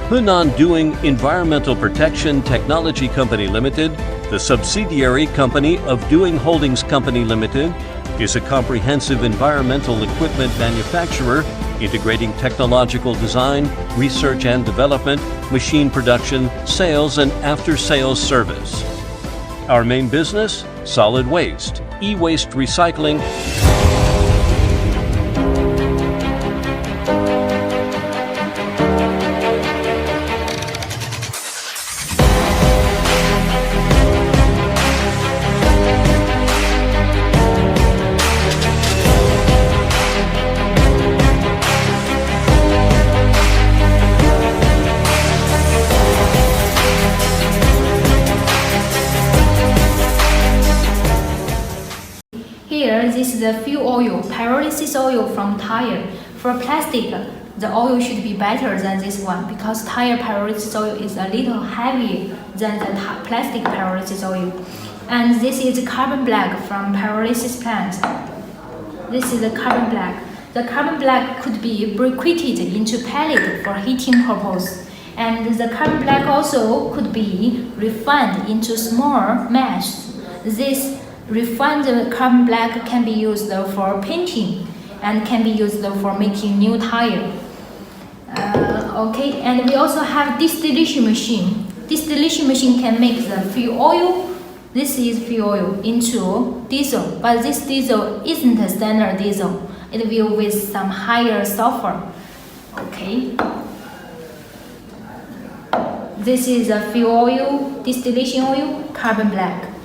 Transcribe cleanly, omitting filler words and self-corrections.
Hunan Doing Environmental Protection Technology Company Limited, the subsidiary company of Doing Holdings Company Limited, is a comprehensive environmental equipment manufacturer integrating technological design, research and development, machine production, sales, and after-sales service. Our main business? Solid waste, e-waste recycling, Here, this is the fuel oil, pyrolysis oil from tire. For plastic, the oil should be better than this one because tire pyrolysis oil is a little heavier than the plastic pyrolysis oil. And this is carbon black from pyrolysis plant. This is the carbon black. The carbon black could be briquetted into pellet for heating purpose. And the carbon black also could be refined into small meshes. This refined carbon black can be used for painting and can be used for making new tire. Okay, and we also have distillation machine. Distillation machine can make the fuel oil. This is fuel oil into diesel, but this diesel isn't a standard diesel. It will with some higher sulfur. Okay. This is a fuel oil, distillation oil, carbon black.